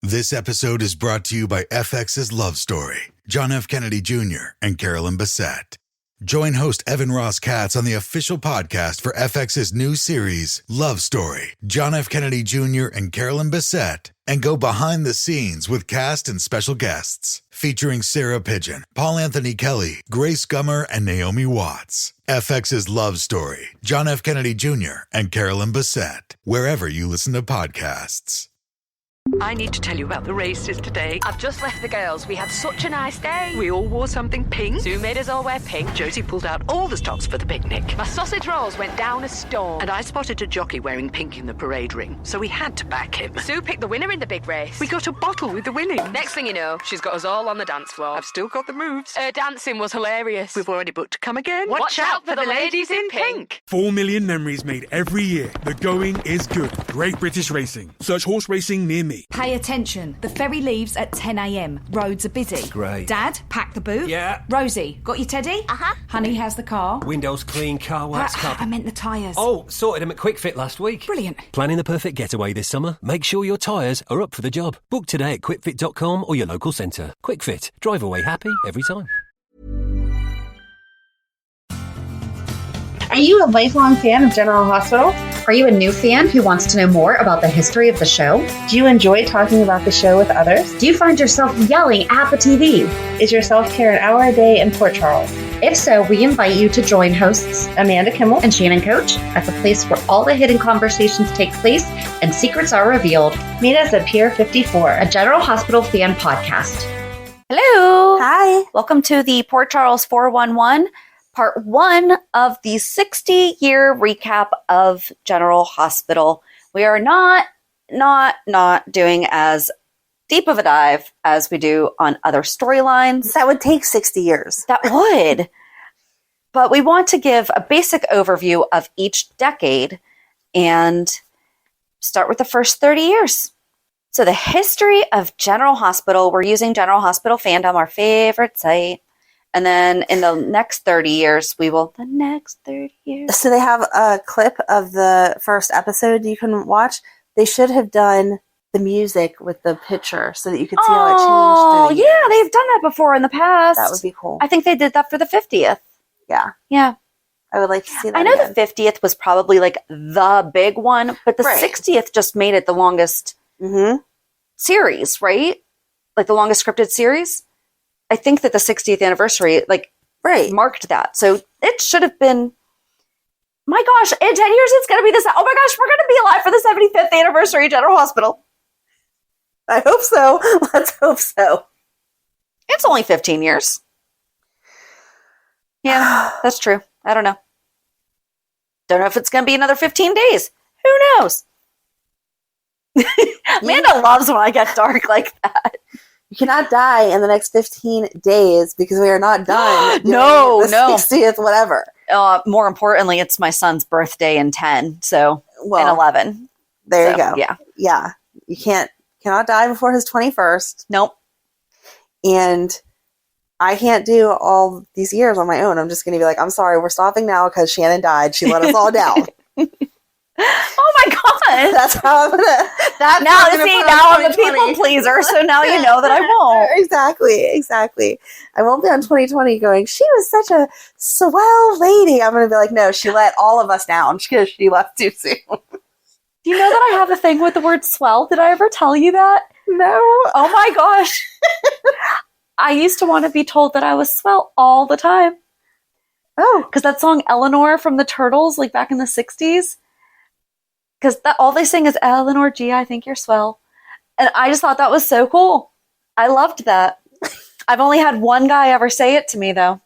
This episode is brought to you by FX's Love Story, John F. Kennedy Jr. and Carolyn Bessette. Join host Evan Ross Katz on the official podcast for FX's new series, Love Story, John F. Kennedy Jr. and Carolyn Bessette, and go behind the scenes with cast and special guests, featuring Sarah Pigeon, Paul Anthony Kelly, Grace Gummer, and Naomi Watts. FX's Love Story, John F. Kennedy Jr. and Carolyn Bessette, wherever you listen to podcasts. I need to tell you about the races today. I've just left the girls. We had such a nice day. We all wore something pink. Sue made us all wear pink. Josie pulled out all the stops for the picnic. My sausage rolls went down a storm. And I spotted a jockey wearing pink in the parade ring, so we had to back him. Sue picked the winner in the big race. We got a bottle with the winnings. Next thing you know, she's got us all on the dance floor. I've still got the moves. Her dancing was hilarious. We've already booked to come again. Watch out for the ladies in pink. 4 million memories made every year. The going is good. Great British Racing. Search horse racing near me. Pay attention. The ferry leaves at 10 a.m. Roads are busy. Great. Dad, pack the boot. Yeah. Rosie, got your teddy? Uh-huh. Honey, how's the car? Windows clean, car wax I meant the tyres. Oh, sorted them at Quick Fit last week. Brilliant. Planning the perfect getaway this summer? Make sure your tyres are up for the job. Book today at quickfit.com or your local centre. Quick Fit. Drive away happy every time. Are you a lifelong fan of General Hospital? Are you a new fan who wants to know more about the history of the show? Do you enjoy talking about the show with others? Do you find yourself yelling at the TV? Is your self-care an hour a day in Port Charles? If so, we invite you to join hosts Amanda Kimmel and Shannon Coach at the place where all the hidden conversations take place and secrets are revealed. Meet us at Pier 54, a General Hospital fan podcast. Hello. Hi. Welcome to the Port Charles 411. Part 1 of the 60-year recap of General Hospital. We are not doing as deep of a dive as we do on other storylines. That would take 60 years. That would. But we want to give a basic overview of each decade and start with the first 30 years. So the history of General Hospital, we're using General Hospital Fandom, our favorite site. And then in the next 30 years, the next 30 years. So they have a clip of the first episode you can watch. They should have done the music with the picture so that you could see how it changed. Oh, yeah, they've done that before in the past. That would be cool. I think they did that for the 50th. Yeah. Yeah. I would like to see that I know again. the 50th was probably like the big one, but the 60th just made it the longest series, right? Like the longest scripted series. I think that the 60th anniversary, marked that. So it should have been, my gosh, in 10 years it's going to be this. Oh my gosh, we're going to be alive for the 75th anniversary of General Hospital. I hope so. Let's hope so. It's only 15 years. Yeah, that's true. I don't know. Don't know if it's going to be another 15 days. Who knows? Amanda loves when I get dark like that. You cannot die in the next 15 days because we are not done. No. 60th, whatever. More importantly, it's my son's birthday in 10, so in 11. There you go. Yeah. You cannot die before his 21st. Nope. And I can't do all these years on my own. I'm just going to be like, I'm sorry, we're stopping now because Shannon died. She let us all down. Oh my god! That's how I'm gonna. Now I'm a people pleaser, so now you know that I won't. Exactly. I won't be on 2020 going, she was such a swell lady. I'm gonna be like, no, she let all of us down because she left too soon. Do you know that I have a thing with the word swell? Did I ever tell you that? No. Oh my gosh. I used to want to be told that I was swell all the time. Oh. Because that song Eleanor from the Turtles, like back in the 60s. Because all they sing is Eleanor G, I think you're swell. And I just thought that was so cool. I loved that. I've only had one guy ever say it to me, though.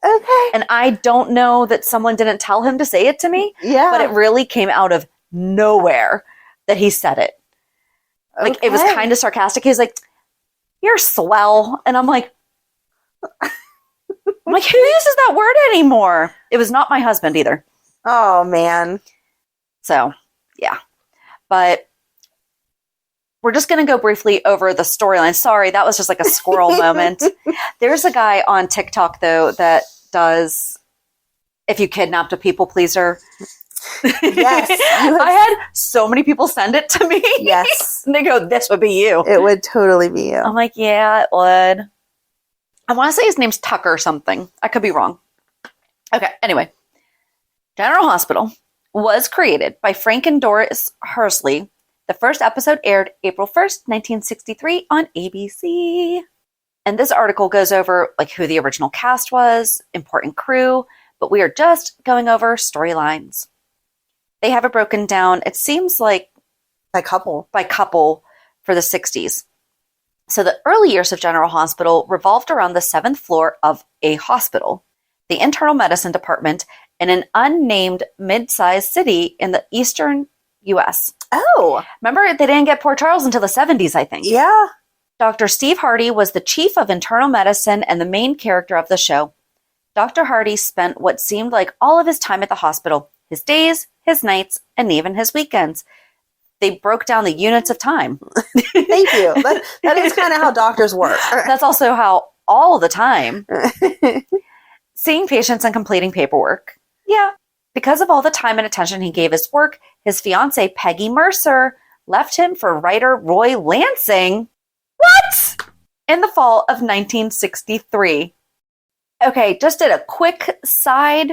Okay. And I don't know that someone didn't tell him to say it to me. Yeah. But it really came out of nowhere that he said it. Like, it was kind of sarcastic. He was like, you're swell. And I'm like, who uses that word anymore? It was not my husband either. Oh, man. So, yeah. But we're just going to go briefly over the storyline. Sorry, that was just like a squirrel moment. There's a guy on TikTok, though, that does, if you kidnapped a people pleaser, Yes. I had so many people send it to me. Yes. And they go, this would be you. It would totally be you. I'm like, yeah, it would. I want to say his name's Tucker something. I could be wrong. Okay, anyway. General Hospital was created by Frank and Doris Hersley. The first episode aired April 1st, 1963 on ABC. And this article goes over like who the original cast was, important crew, but we are just going over storylines. They have it broken down, it seems like By couple for the 60s. So the early years of General Hospital revolved around the 7th floor of a hospital, the internal medicine department in an unnamed mid-sized city in the eastern U.S. Oh. Remember, they didn't get Port Charles until the 70s, I think. Yeah. Dr. Steve Hardy was the chief of internal medicine and the main character of the show. Dr. Hardy spent what seemed like all of his time at the hospital, his days, his nights, and even his weekends. They broke down the units of time. Thank you. That is kind of how doctors work. That's also how all the time. Seeing patients and completing paperwork. Yeah. Because of all the time and attention he gave his work, his fiancée, Peggy Mercer, left him for writer Roy Lansing. What? In the fall of 1963. Okay, just did a quick side.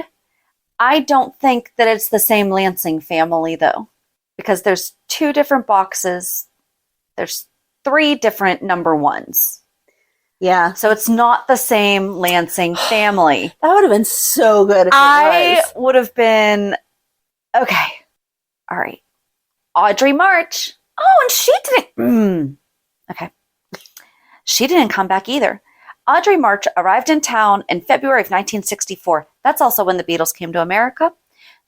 I don't think that it's the same Lansing family, though, because there's 2 different boxes. There's 3 different number 1s. Yeah. So it's not the same Lansing family. That would have been so good if it I was. would have been, okay. All right. Audrey March. Oh, and she didn't. Okay. She didn't come back either. Audrey March arrived in town in February of 1964. That's also when the Beatles came to America.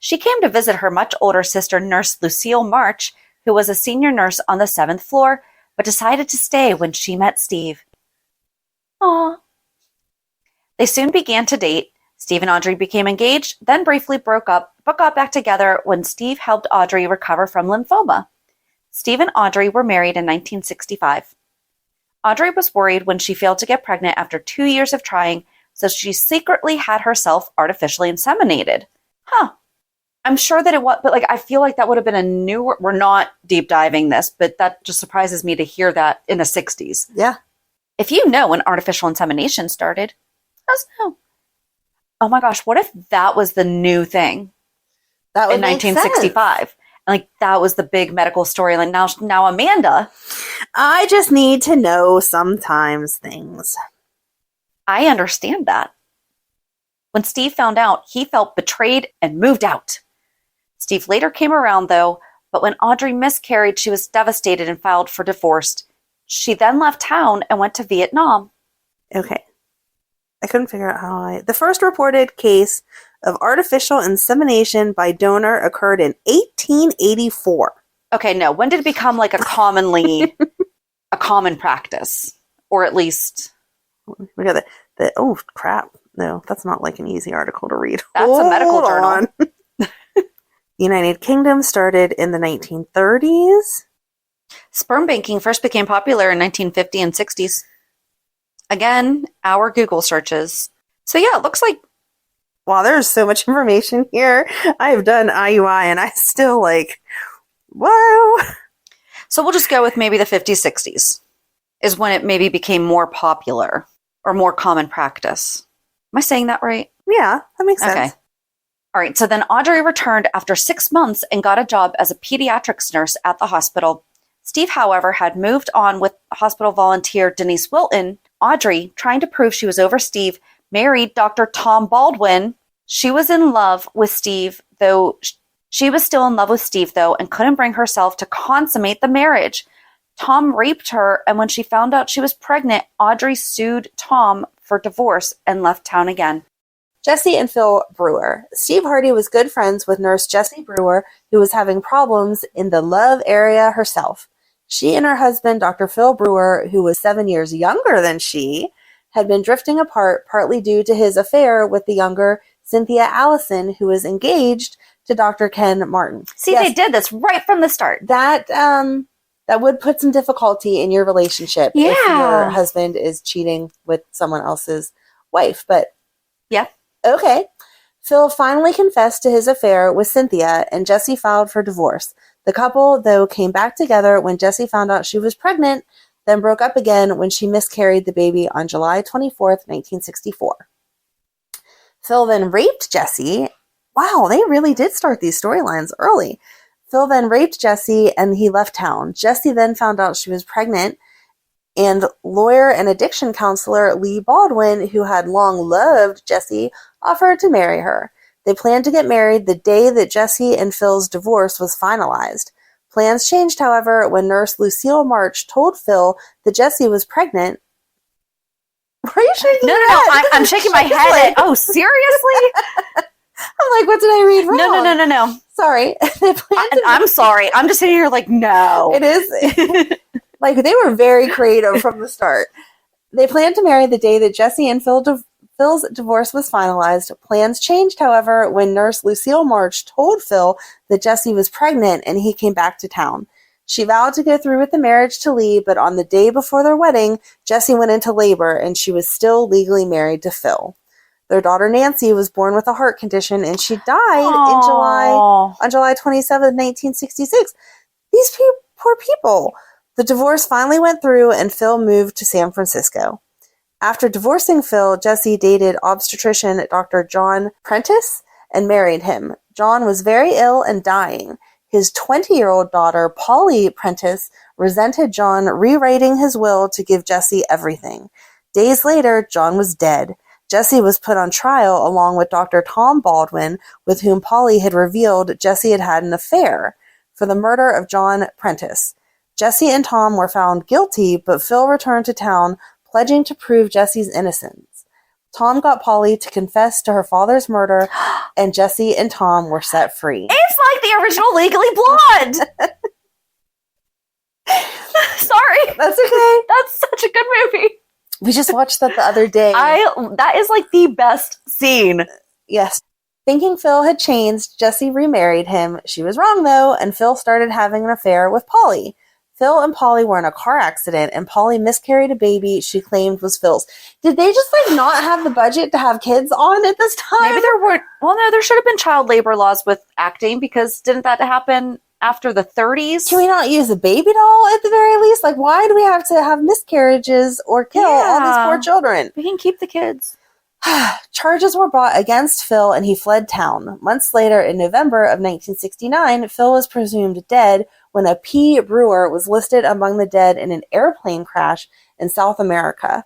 She came to visit her much older sister, Nurse Lucille March, who was a senior nurse on the 7th floor, but decided to stay when she met Steve. Aww. They soon began to date. Steve and Audrey became engaged, then briefly broke up, but got back together when Steve helped Audrey recover from lymphoma. Steve and Audrey were married in 1965. Audrey was worried when she failed to get pregnant after 2 years of trying, so she secretly had herself artificially inseminated. I'm sure that it was, but like I feel like that would have been a newer. We're not deep diving this, but that just surprises me to hear that in the 60s. Yeah. If you know when artificial insemination started, let us know. Oh my gosh, what if that was the new thing That would in make 1965? sense. And like that was the big medical storyline. Now Amanda, I just need to know sometimes things. I understand that. When Steve found out, he felt betrayed and moved out. Steve later came around though, but when Audrey miscarried, she was devastated and filed for divorce. She then left town and went to Vietnam. Okay. I couldn't figure out how the first reported case of artificial insemination by donor occurred in 1884. Okay, no. When did it become like a common practice? Or at least... We got oh, crap. No, that's not like an easy article to read. That's a medical journal. On. The United Kingdom started in the 1930s. Sperm banking first became popular in 1950 and 60s. Again, our Google searches. So yeah, it looks like... Wow, there's so much information here. I've done IUI and I still like, whoa. So we'll just go with maybe the 50s, 60s is when it maybe became more popular or more common practice. Am I saying that right? Yeah, that makes sense. Okay. All right, so then Audrey returned after 6 months and got a job as a pediatrics nurse at the hospital. Steve, however, had moved on with hospital volunteer Denise Wilton. Audrey, trying to prove she was over Steve, married Dr. Tom Baldwin. She was in love with Steve, though she was still in love with Steve, though, and couldn't bring herself to consummate the marriage. Tom raped her, and when she found out she was pregnant, Audrey sued Tom for divorce and left town again. Jessie and Phil Brewer. Steve Hardy was good friends with nurse Jessie Brewer, who was having problems in the love area herself. She and her husband, Dr. Phil Brewer, who was 7 years younger than she, had been drifting apart partly due to his affair with the younger Cynthia Allison, who was engaged to Dr. Ken Martin. See, yes, they did this right from the start. That would put some difficulty in your relationship if your husband is cheating with someone else's wife. But yeah. Okay. Phil finally confessed to his affair with Cynthia, and Jessie filed for divorce. The couple, though, came back together when Jessie found out she was pregnant, then broke up again when she miscarried the baby on July 24th, 1964. Phil then raped Jessie. Wow, they really did start these storylines early. Phil then raped Jessie, and he left town. Jessie then found out she was pregnant, and lawyer and addiction counselor Lee Baldwin, who had long loved Jessie, offered to marry her. They planned to get married the day that Jessie and Phil's divorce was finalized. Plans changed, however, when nurse Lucille March told Phil that Jessie was pregnant. Why are you shaking your head? I'm shaking my head. Oh, seriously? I'm like, what did I read wrong? No. Sorry. I'm sorry. I'm just sitting here like, no. It is. Like, they were very creative from the start. They planned to marry the day that Jessie and Phil's divorce was finalized. Plans changed, however, when nurse Lucille March told Phil that Jessie was pregnant and he came back to town. She vowed to go through with the marriage to Lee, but on the day before their wedding, Jessie went into labor and she was still legally married to Phil. Their daughter Nancy was born with a heart condition and she died on July 27, 1966. These poor people. The divorce finally went through and Phil moved to San Francisco. After divorcing Phil, Jessie dated obstetrician Dr. John Prentice and married him. John was very ill and dying. His 20-year-old daughter, Polly Prentice, resented John rewriting his will to give Jessie everything. Days later, John was dead. Jessie was put on trial along with Dr. Tom Baldwin, with whom Polly had revealed Jessie had had an affair, for the murder of John Prentice. Jessie and Tom were found guilty, but Phil returned to town, pledging to prove Jessie's innocence. Tom got Polly to confess to her father's murder, and Jessie and Tom were set free. It's like the original Legally Blonde. Sorry. That's okay. That's such a good movie. We just watched that the other day. That is like the best scene. Yes. Thinking Phil had changed, Jessie remarried him. She was wrong, though, and Phil started having an affair with Polly. Phil and Polly were in a car accident, and Polly miscarried a baby she claimed was Phil's. Did they just, not have the budget to have kids on at this time? Maybe there weren't. Well, no, there should have been child labor laws with acting, because didn't that happen after the 30s? Can we not use a baby doll at the very least? Why do we have to have miscarriages or kill all these poor children? We can keep the kids. Charges were brought against Phil, and he fled town. Months later, in November of 1969, Phil was presumed dead when a P. Brewer was listed among the dead in an airplane crash in South America.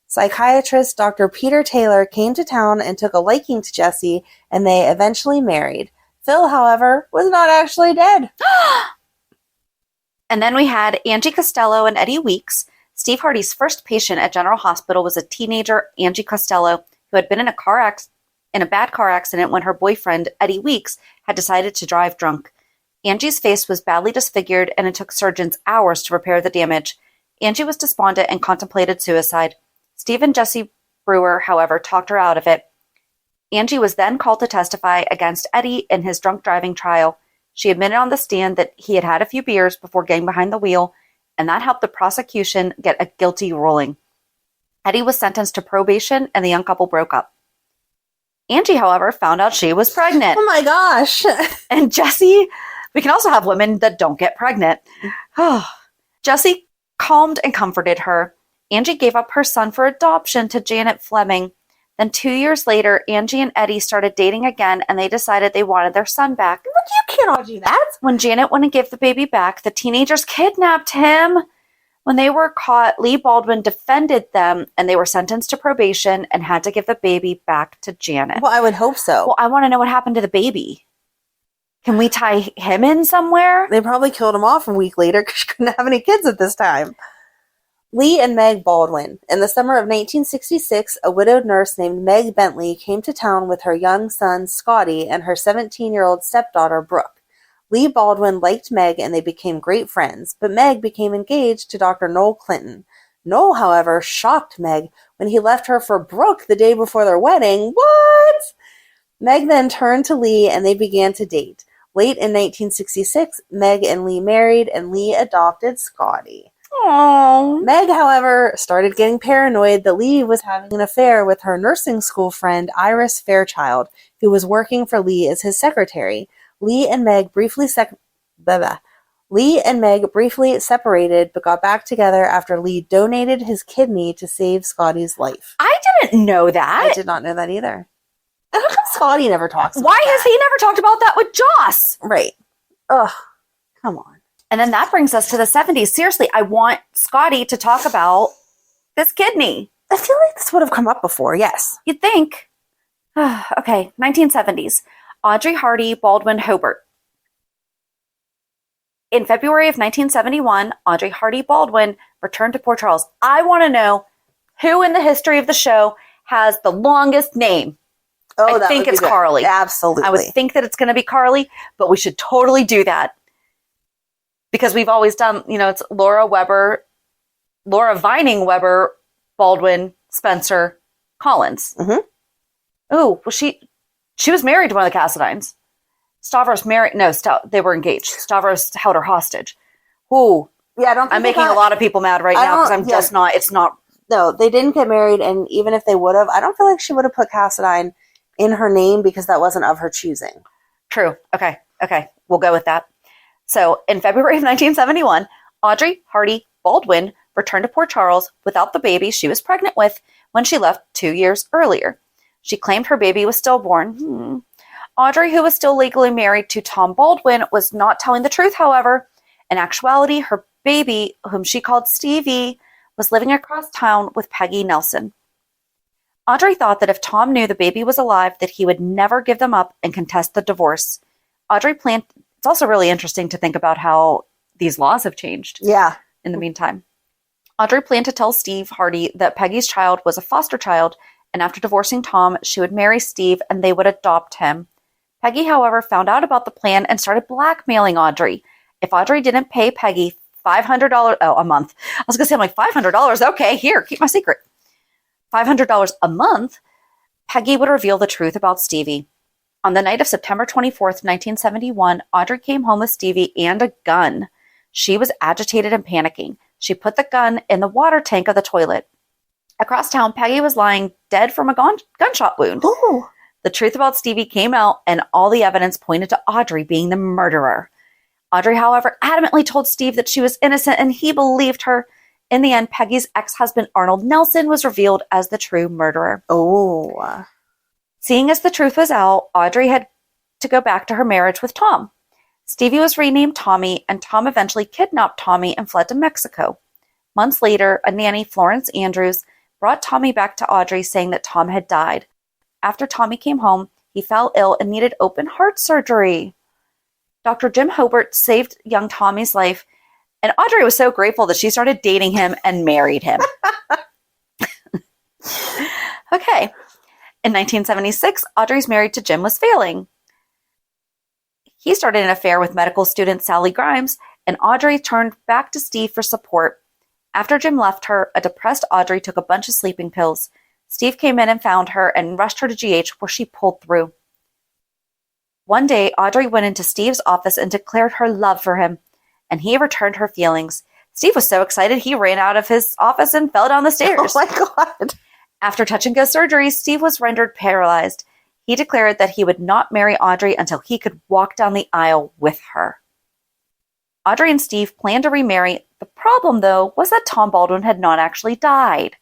Psychiatrist Dr. Peter Taylor came to town and took a liking to Jessie, and they eventually married. Phil, however, was not actually dead. And then we had Angie Costello and Eddie Weeks. Steve Hardy's first patient at General Hospital was a teenager, Angie Costello, who had been in a bad car accident when her boyfriend, Eddie Weeks, had decided to drive drunk. Angie's face was badly disfigured, and it took surgeons hours to repair the damage. Angie was despondent and contemplated suicide. Steve and Jessie Brewer, however, talked her out of it. Angie was then called to testify against Eddie in his drunk driving trial. She admitted on the stand that he had had a few beers before getting behind the wheel, and that helped the prosecution get a guilty ruling. Eddie was sentenced to probation, and the young couple broke up. Angie, however, found out she was pregnant. Oh my gosh. And Jessie, we can also have women that don't get pregnant. Jessie calmed and comforted her. Angie gave up her son for adoption to Janet Fleming. Then 2 years later, Angie and Eddie started dating again, and they decided they wanted their son back. But you cannot do that. When Janet wouldn't give the baby back, the teenagers kidnapped him. When they were caught, Lee Baldwin defended them, and they were sentenced to probation and had to give the baby back to Janet. Well, I would hope so. Well, I want to know what happened to the baby. Can we tie him in somewhere? They probably killed him off a week later because she couldn't have any kids at this time. Lee and Meg Baldwin. In the summer of 1966, a widowed nurse named Meg Bentley came to town with her young son, Scotty, and her 17-year-old stepdaughter, Brooke. Lee Baldwin liked Meg, and they became great friends, but Meg became engaged to Dr. Noel Clinton. Noel, however, shocked Meg when he left her for Brooke the day before their wedding. What? Meg then turned to Lee, and they began to date. Late in 1966, Meg and Lee married, and Lee adopted Scotty. Aww. Meg, however, started getting paranoid that Lee was having an affair with her nursing school friend Iris Fairchild, who was working for Lee as his secretary. Lee and Meg briefly separated, but got back together after Lee donated his kidney to save Scotty's life. I didn't know that. I did not know that either. And how come Scotty never talks about Why that? has he never talked about that with Joss? Right. Ugh. Come on. And then that brings us to the 70s. Seriously, I want Scotty to talk about this kidney. I feel like this would have come up before, yes. You'd think. Okay, 1970s. Audrey Hardy, Baldwin, Hobart. In February of 1971, Audrey Hardy Baldwin returned to Port Charles. I want to know who in the history of the show has the longest name. Oh, I think it's Carly. Absolutely. I would think that it's going to be Carly, but we should totally do that. Because we've always done, it's Laura Vining Weber, Baldwin, Spencer, Collins. Mm-hmm. Oh, well, she was married to one of the Cassadines. Stavros married, no, they were engaged. Stavros held her hostage. Ooh. Yeah, I'm making a lot of people mad right now because I'm just not, it's not. No, they didn't get married, and even if they would have, I don't feel like she would have put Cassadine in her name because that wasn't of her choosing. True. Okay. We'll go with that. So in February of 1971, Audrey Hardy Baldwin returned to Port Charles without the baby she was pregnant with when she left 2 years earlier. She claimed her baby was stillborn. Audrey, who was still legally married to Tom Baldwin, was not telling the truth, however. In actuality, her baby, whom she called Stevie, was living across town with Peggy Nelson. Audrey thought that if Tom knew the baby was alive, that he would never give them up and contest the divorce. Audrey planned. It's also really interesting to think about how these laws have changed. Yeah. In the meantime, Audrey planned to tell Steve Hardy that Peggy's child was a foster child, and after divorcing Tom, she would marry Steve and they would adopt him. Peggy, however, found out about the plan and started blackmailing Audrey. If Audrey didn't pay Peggy $500 a month, I was going to say, I'm like, $500? Okay, here, keep my secret. $500 a month, Peggy would reveal the truth about Stevie. On the night of September 24th, 1971, Audrey came home with Stevie and a gun. She was agitated and panicking. She put the gun in the water tank of the toilet. Across town, Peggy was lying dead from a gunshot wound. Ooh. The truth about Stevie came out, and all the evidence pointed to Audrey being the murderer. Audrey, however, adamantly told Steve that she was innocent, and he believed her. In the end, Peggy's ex-husband, Arnold Nelson, was revealed as the true murderer. Oh. Seeing as the truth was out, Audrey had to go back to her marriage with Tom. Stevie was renamed Tommy, and Tom eventually kidnapped Tommy and fled to Mexico. Months later, a nanny, Florence Andrews, brought Tommy back to Audrey, saying that Tom had died. After Tommy came home, he fell ill and needed open heart surgery. Dr. Jim Hobart saved young Tommy's life, and Audrey was so grateful that she started dating him and married him. Okay. In 1976, Audrey's marriage to Jim was failing. He started an affair with medical student Sally Grimes, and Audrey turned back to Steve for support. After Jim left her, a depressed Audrey took a bunch of sleeping pills. Steve came in and found her and rushed her to GH, where she pulled through. One day, Audrey went into Steve's office and declared her love for him, and he returned her feelings. Steve was so excited, he ran out of his office and fell down the stairs. Oh my God. After touch-and-go surgery, Steve was rendered paralyzed. He declared that he would not marry Audrey until he could walk down the aisle with her. Audrey and Steve planned to remarry. The problem, though, was that Tom Baldwin had not actually died.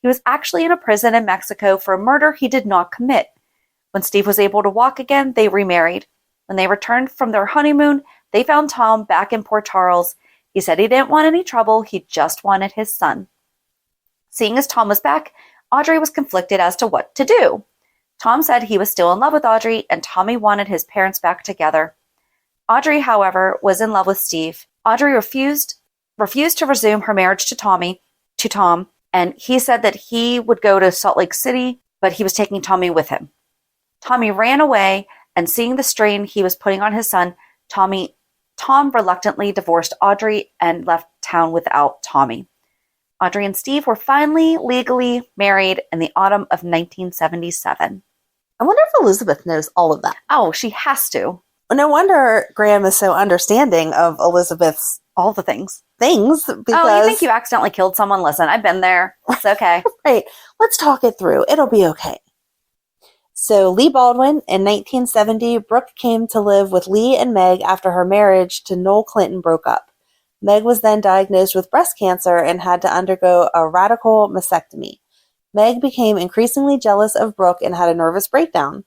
He was actually in a prison in Mexico for a murder he did not commit. When Steve was able to walk again, they remarried. When they returned from their honeymoon, they found Tom back in Port Charles. He said he didn't want any trouble, he just wanted his son. Seeing as Tom was back, Audrey was conflicted as to what to do. Tom said he was still in love with Audrey, and Tommy wanted his parents back together. Audrey, however, was in love with Steve. Audrey refused to resume her marriage to Tom, and he said that he would go to Salt Lake City, but he was taking Tommy with him. Tommy ran away, and seeing the strain he was putting on his son, Tom reluctantly divorced Audrey and left town without Tommy. Audrey and Steve were finally legally married in the autumn of 1977. I wonder if Elizabeth knows all of that. Oh, she has to. No wonder Graham is so understanding of Elizabeth's All the things. Things. Because, oh, you think you accidentally killed someone? Listen, I've been there. It's okay. Right. Let's talk it through. It'll be okay. So Lee Baldwin, in 1970, Brooke came to live with Lee and Meg after her marriage to Noel Clinton broke up. Meg was then diagnosed with breast cancer and had to undergo a radical mastectomy. Meg became increasingly jealous of Brooke and had a nervous breakdown.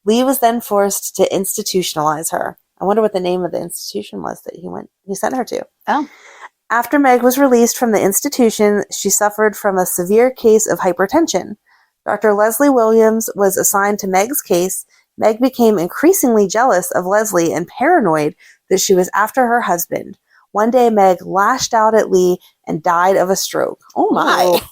Lee was then forced to institutionalize her. I wonder what the name of the institution was that he sent her to. Oh. After Meg was released from the institution, she suffered from a severe case of hypertension. Dr. Leslie Williams was assigned to Meg's case. Meg became increasingly jealous of Leslie and paranoid that she was after her husband. One day, Meg lashed out at Lee and died of a stroke. Oh my. Oh.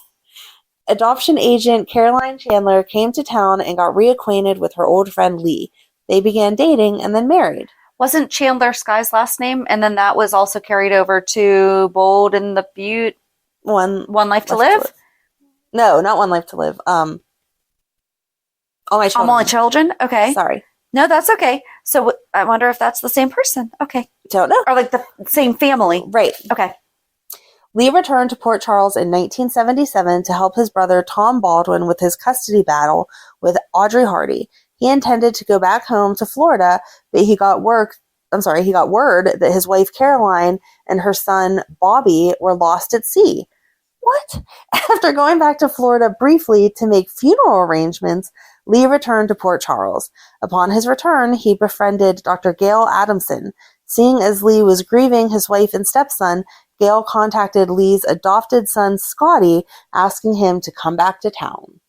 Adoption agent Caroline Chandler came to town and got reacquainted with her old friend Lee. They began dating and then married. Wasn't Chandler Sky's last name? And then that was also carried over to Bold and the Butte. One Life to Live? No, not One Life to Live. All My Children. All My Children? Okay. Sorry. No, that's okay. So I wonder if that's the same person. Okay. Don't know. Or like the same family. Right. Okay. Lee returned to Port Charles in 1977 to help his brother Tom Baldwin with his custody battle with Audrey Hardy. He intended to go back home to Florida, but he got word that his wife Caroline and her son Bobby were lost at sea. What? After going back to Florida briefly to make funeral arrangements, Lee returned to Port Charles. Upon his return, he befriended Dr. Gail Adamson. Seeing as Lee was grieving his wife and stepson, Gail contacted Lee's adopted son, Scotty, asking him to come back to town.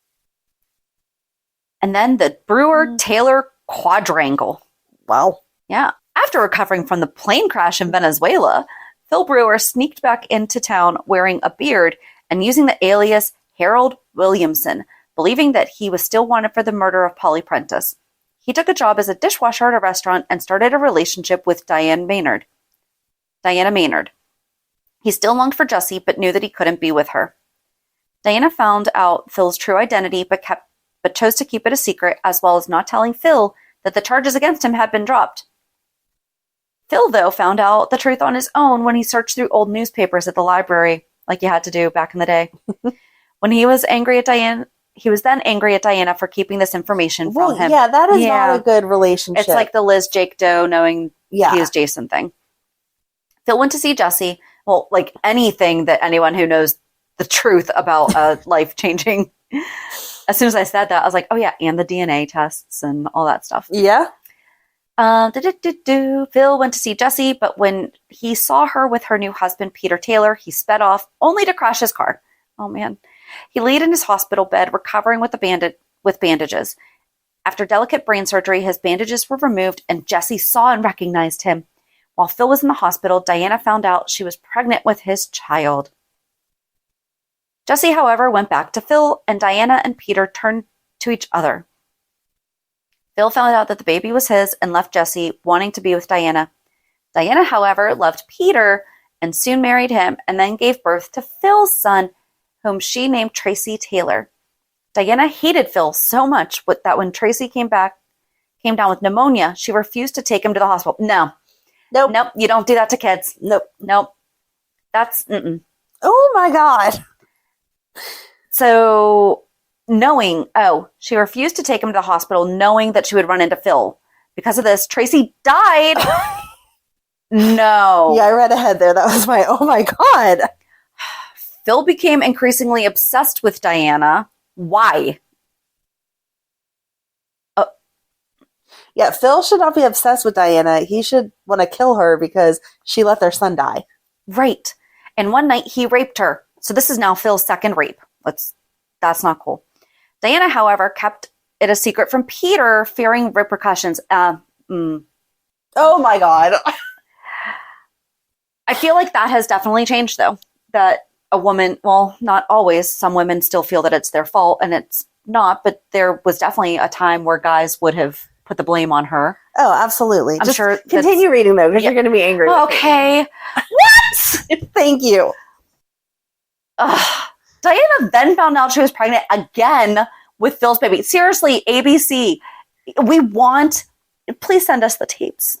And then the Brewer-Taylor quadrangle. Wow. Yeah. After recovering from the plane crash in Venezuela, Phil Brewer sneaked back into town wearing a beard and using the alias Harold Williamson, believing that he was still wanted for the murder of Polly Prentice. He took a job as a dishwasher at a restaurant and started a relationship with Diana Maynard. He still longed for Jessie, but knew that he couldn't be with her. Diana found out Phil's true identity, but chose to keep it a secret, as well as not telling Phil that the charges against him had been dropped. Phil, though, found out the truth on his own when he searched through old newspapers at the library, like you had to do back in the day. When he was angry at Diana, he was then angry at Diana for keeping this information from him. Yeah, that is not a good relationship. It's like the Liz Jake Doe knowing he was Jason thing. Phil went to see Jessie. Well, like anything that anyone who knows the truth about a life-changing. As soon as I said that, I was like, oh yeah, and the DNA tests and all that stuff. Yeah. Phil went to see Jessie, but when he saw her with her new husband, Peter Taylor, he sped off, only to crash his car. Oh man. He laid in his hospital bed, recovering with bandages. After delicate brain surgery, his bandages were removed, and Jessie saw and recognized him. While Phil was in the hospital, Diana found out she was pregnant with his child. Jessie, however, went back to Phil, and Diana and Peter turned to each other. Phil found out that the baby was his and left Jessie, wanting to be with Diana. Diana, however, loved Peter and soon married him, and then gave birth to Phil's son, whom she named Tracy Taylor. Diana hated Phil so much that when Tracy came down with pneumonia, she refused to take him to the hospital. Nope, you don't do that to kids. Nope. That's, Oh my God. So, she refused to take him to the hospital, knowing that she would run into Phil. Because of this, Tracy died. No. Yeah, I read ahead there. That was oh my God. Phil became increasingly obsessed with Diana. Why? Yeah, Phil should not be obsessed with Diana. He should want to kill her because she let their son die. Right. And one night he raped her. So this is now Phil's second rape. That's not cool. Diana, however, kept it a secret from Peter, fearing repercussions. Oh my God. I feel like that has definitely changed, though. That a woman, well, not always. Some women still feel that it's their fault, and it's not. But there was definitely a time where guys would have put the blame on her. Oh, absolutely. I'm sure. Continue reading, though, because you're going to be angry. Okay. What? Thank you. Diana then found out she was pregnant again with Phil's baby. Seriously, ABC, please send us the tapes.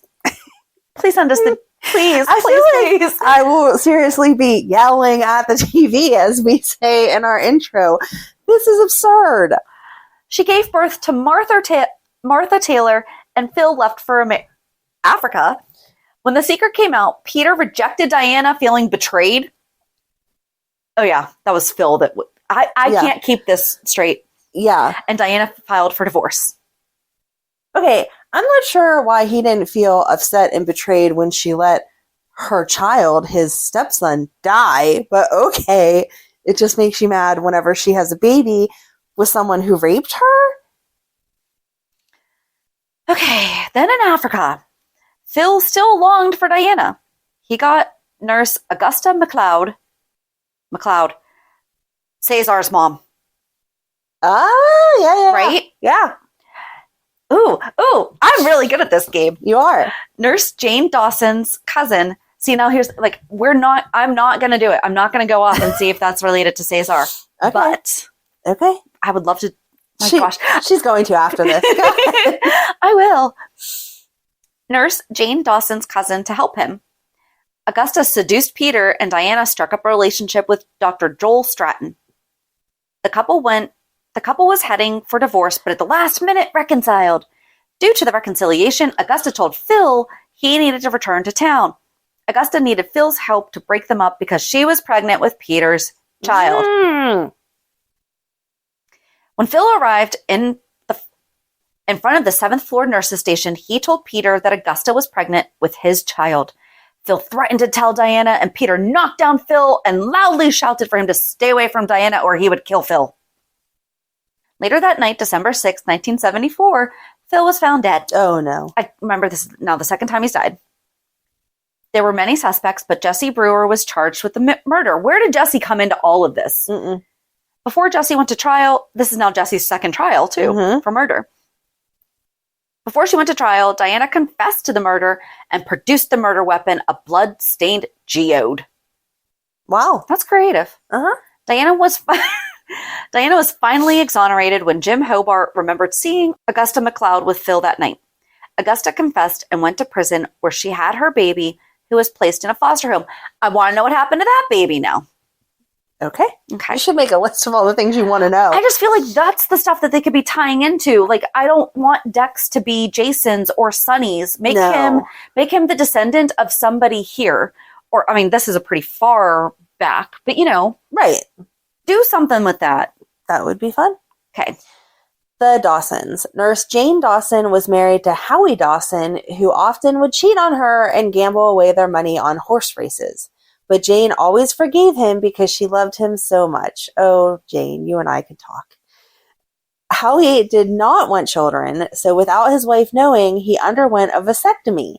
Please send us Please, I please, feel like please. I will seriously be yelling at the TV as we say in our intro. This is absurd. She gave birth to Martha Taylor, and Phil left for Africa. When the secret came out, Peter rejected Diana, feeling betrayed. Oh yeah, that was Phil. I can't keep this straight. Yeah. And Diana filed for divorce. Okay, I'm not sure why he didn't feel upset and betrayed when she let her child, his stepson, die, but okay, it just makes you mad whenever she has a baby with someone who raped her? Okay, then in Africa, Phil still longed for Diana. He got nurse Augusta MacLeod, Cesar's mom. Ah, yeah. Right? Yeah. Ooh, I'm really good at this game. You are. Nurse Jane Dawson's cousin. See, now here's, I'm not going to do it. I'm not going to go off and see if that's related to Cesar. Okay. But okay, I would love to. Gosh. She's going to after this. I will. Nurse Jane Dawson's cousin to help him. Augusta seduced Peter, and Diana struck up a relationship with Dr. Joel Stratton. The couple was heading for divorce, but at the last minute reconciled. Due to the reconciliation, Augusta told Phil he needed to return to town. Augusta needed Phil's help to break them up because she was pregnant with Peter's child. When Phil arrived in front of the 7th floor nurses station, he told Peter that Augusta was pregnant with his child. Phil threatened to tell Diana, and Peter knocked down Phil and loudly shouted for him to stay away from Diana or he would kill Phil. Later that night, December 6, 1974, Phil was found dead. Oh, no. I remember this is now the second time he's died. There were many suspects, but Jesse Brewer was charged with the murder. Where did Jesse come into all of this? Before Jesse went to trial, this is now Jesse's second trial, too, for murder. Before she went to trial, Diana confessed to the murder and produced the murder weapon, a blood-stained geode. Wow. That's creative. Diana was finally exonerated when Jim Hobart remembered seeing Augusta MacLeod with Phil that night. Augusta confessed and went to prison where she had her baby, who was placed in a foster home. I want to know what happened to that baby now. Okay. You should make a list of all the things you want to know. I just feel like that's the stuff that they could be tying into. Like, I don't want Dex to be Jason's or Sonny's. Make him the descendant of somebody here. Or, I mean, this is a pretty far back, but right. Do something with that. That would be fun. Okay. The Dawsons. Nurse Jane Dawson was married to Howie Dawson, who often would cheat on her and gamble away their money on horse races. But Jane always forgave him because she loved him so much. Oh, Jane, you and I could talk. Howie did not want children, so without his wife knowing, he underwent a vasectomy.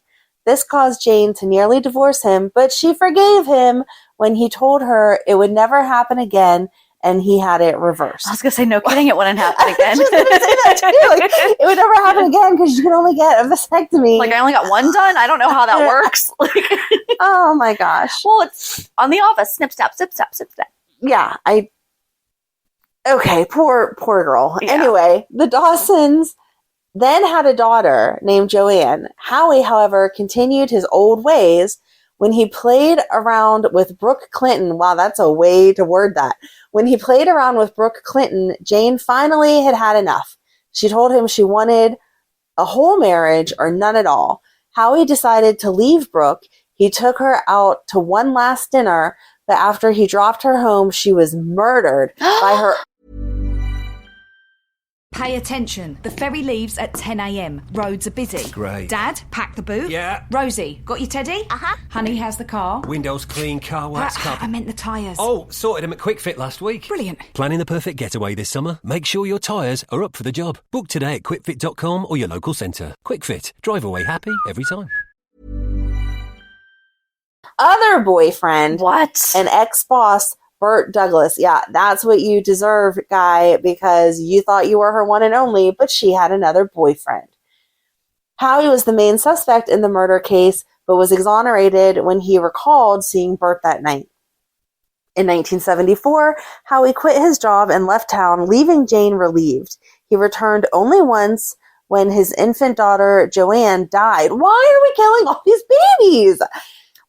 This caused Jane to nearly divorce him, but she forgave him when he told her it would never happen again, and he had it reversed. I was going to say, no kidding, it wouldn't happen again. I was just going to say that too. Like, it would never happen again because you can only get a vasectomy. Like, I only got one done? I don't know how that works. Oh my gosh. Well, it's on The Office. Snip, snap, snip, snap, snip, snap. Yeah, okay, poor girl. Yeah. Anyway, the Dawsons then had a daughter named Joanne. Howie, however, continued his old ways when he played around with Brooke Clinton. Wow, that's a way to word that. When he played around with Brooke Clinton, Jane finally had enough. She told him she wanted a whole marriage or none at all. Howie decided to leave Brooke. He took her out to one last dinner, but after he dropped her home, she was murdered by her. Pay attention. The ferry leaves at 10 a.m. Roads are busy. Great. Dad, pack the boot. Yeah. Rosie, got your teddy? Honey, how's the car? Windows clean, car wax I covered. meant the tyres. Oh, sorted them at Quick Fit last week. Brilliant. Planning the perfect getaway this summer? Make sure your tyres are up for the job. Book today at quickfit.com or your local centre. Quick Fit. Drive away happy every time. Other boyfriend. What? An ex-boss, Burt Douglas. Yeah, that's what you deserve, guy, because you thought you were her one and only, but she had another boyfriend. Howie was the main suspect in the murder case, but was exonerated when he recalled seeing Burt that night. In 1974, Howie quit his job and left town, leaving Jane relieved. He returned only once, when his infant daughter, Joanne, died. Why are we killing all these babies?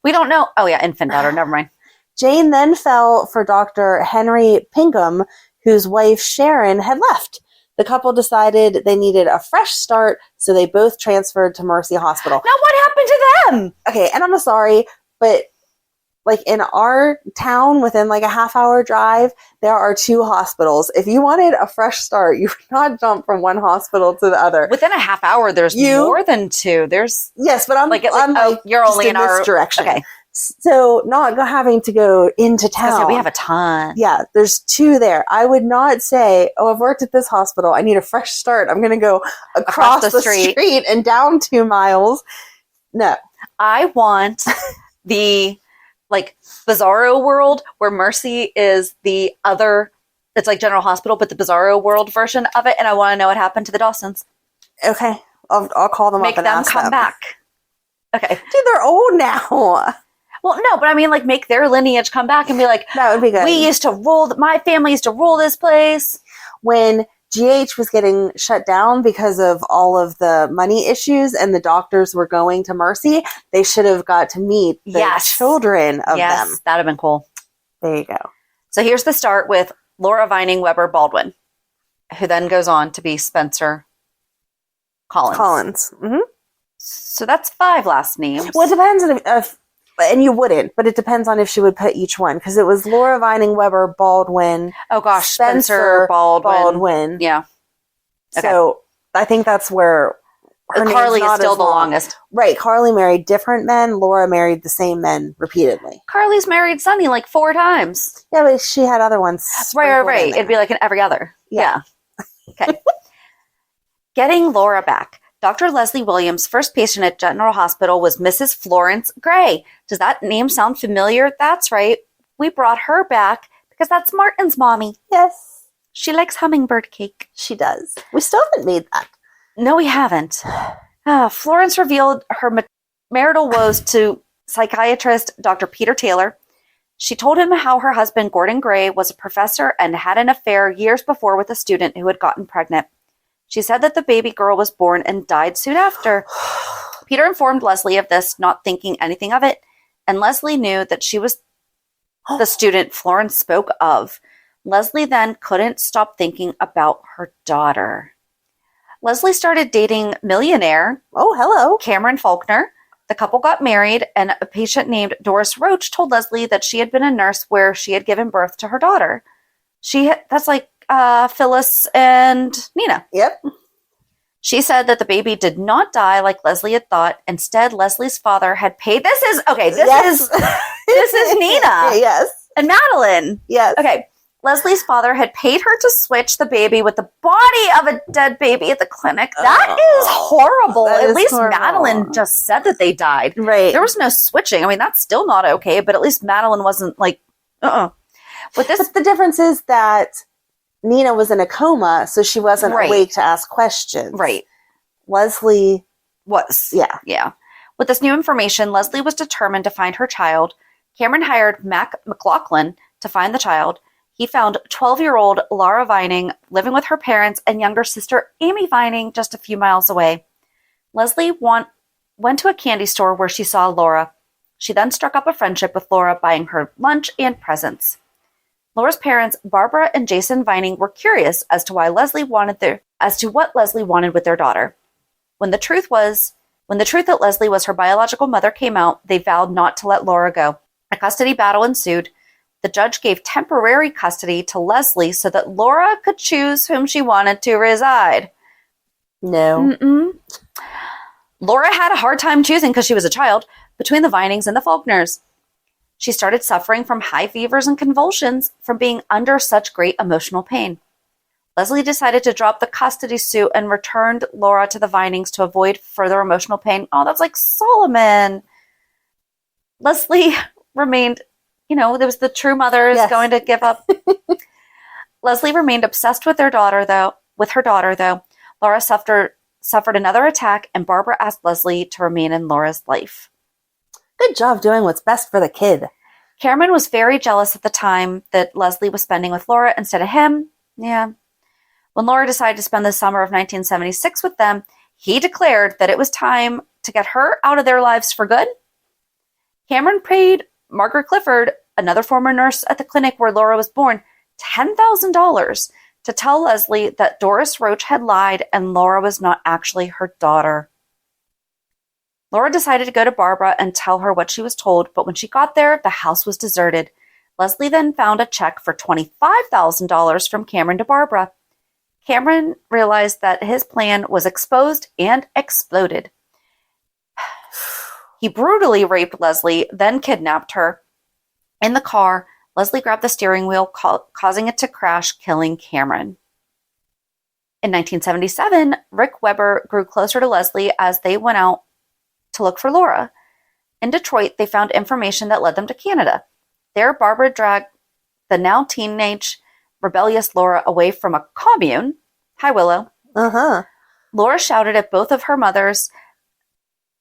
We don't know. Oh, yeah, infant daughter. Never mind. Jane then fell for Dr. Henry Pinkham, whose wife, Sharon, had left. The couple decided they needed a fresh start, so they both transferred to Mercy Hospital. Now, what happened to them? Okay, and I'm sorry, but like in our town, within like a half-hour drive, there are 2 hospitals. If you wanted a fresh start, you would not jump from one hospital to the other. Within a half hour, there's more than 2. There's yes, but I'm like you're only in this direction. Okay, so not having to go into town. we have a ton. Yeah, there's 2 there. I would not say, "Oh, I've worked at this hospital. I need a fresh start. I'm going to go across the street and down 2 miles." No, I want the Bizarro world where Mercy is the other. It's like General Hospital, but the Bizarro world version of it. And I want to know what happened to the Dawsons. Okay, I'll call them up and ask them. Make them come back. Okay, dude, they're old now. Well, no, but I mean, like, make their lineage come back and be like, that would be good. We used to rule. My family used to rule this place. When GH was getting shut down because of all of the money issues and the doctors were going to Mercy, they should have got to meet the children of them. Yes, that would have been cool. There you go. So here's the start with Laura Vining Weber Baldwin, who then goes on to be Spencer Collins. Mm-hmm. So that's 5 last names. Well, it depends on if and you wouldn't, but it depends on if she would put each one, because it was Laura Vining Weber Baldwin. Oh gosh, Spencer Baldwin. Yeah. Okay. So I think that's where Carly is still the longest. Right. Carly married different men. Laura married the same men repeatedly. Carly's married Sonny like 4 times. Yeah, but she had other ones. Right. It'd be like in every other. Yeah. Okay. Getting Laura back. Dr. Leslie Williams' first patient at General Hospital was Mrs. Florence Gray. Does that name sound familiar? That's right. We brought her back because that's Martin's mommy. Yes. She likes hummingbird cake. She does. We still haven't made that. No, we haven't. Florence revealed her marital woes to psychiatrist Dr. Peter Taylor. She told him how her husband, Gordon Gray, was a professor and had an affair years before with a student who had gotten pregnant. She said that the baby girl was born and died soon after. Peter informed Leslie of this, not thinking anything of it, and Leslie knew that she was the student Florence spoke of. Leslie then couldn't stop thinking about her daughter. Leslie started dating millionaire Cameron Faulkner. The couple got married, and a patient named Doris Roach told Leslie that she had been a nurse where she had given birth to her daughter. That's like Phyllis and Nina. Yep. She said that the baby did not die like Leslie had thought. Instead, Leslie's father had paid. This is Nina. Yes. And Madeline. Yes. Okay. Leslie's father had paid her to switch the baby with the body of a dead baby at the clinic. That is horrible. At least horrible. Madeline just said that they died. Right. There was no switching. I mean, that's still not okay, but at least Madeline wasn't like, But the difference is that Nina was in a coma, so she wasn't awake to ask questions. Right. Leslie was. Yeah. Yeah. With this new information, Leslie was determined to find her child. Cameron hired Mac McLaughlin to find the child. He found 12-year-old Laura Vining living with her parents and younger sister Amy Vining just a few miles away. Leslie went to a candy store where she saw Laura. She then struck up a friendship with Laura, buying her lunch and presents. Laura's parents, Barbara and Jason Vining, were curious as to what Leslie wanted with their daughter. When the truth that Leslie was her biological mother came out, they vowed not to let Laura go. A custody battle ensued. The judge gave temporary custody to Leslie so that Laura could choose whom she wanted to reside. No. Mm-mm. Laura had a hard time choosing, because she was a child, between the Vinings and the Faulkners. She started suffering from high fevers and convulsions from being under such great emotional pain. Leslie decided to drop the custody suit and returned Laura to the Vinings to avoid further emotional pain. Oh, that's like Solomon. Leslie remained, there was the true mother is going to give up. Leslie remained obsessed with her daughter, though. Laura suffered another attack, and Barbara asked Leslie to remain in Laura's life. Good job doing what's best for the kid. Cameron was very jealous at the time that Leslie was spending with Laura instead of him. Yeah. When Laura decided to spend the summer of 1976 with them, he declared that it was time to get her out of their lives for good. Cameron paid Margaret Clifford, another former nurse at the clinic where Laura was born, $10,000 to tell Leslie that Doris Roach had lied and Laura was not actually her daughter. Laura decided to go to Barbara and tell her what she was told, but when she got there, the house was deserted. Leslie then found a check for $25,000 from Cameron to Barbara. Cameron realized that his plan was exposed and exploded. He brutally raped Leslie, then kidnapped her. In the car, Leslie grabbed the steering wheel, causing it to crash, killing Cameron. In 1977, Rick Weber grew closer to Leslie as they went out to look for Laura. In Detroit, they found information that led them to Canada. There, Barbara dragged the now teenage, rebellious Laura away from a commune. Hi, Willow. Laura shouted at both of her mothers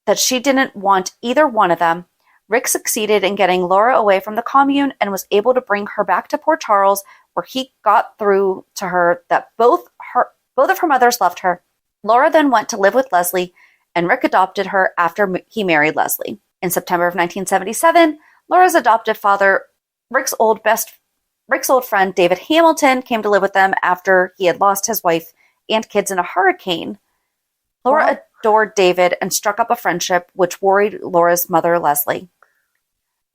that she didn't want either one of them. Rick succeeded in getting Laura away from the commune and was able to bring her back to Port Charles, where he got through to her that both of her mothers loved her. Laura then went to live with Leslie, and Rick adopted her after he married Leslie. In September of 1977, Laura's adoptive father, Rick's old friend David Hamilton, came to live with them after he had lost his wife and kids in a hurricane. Laura adored David and struck up a friendship which worried Laura's mother, Leslie.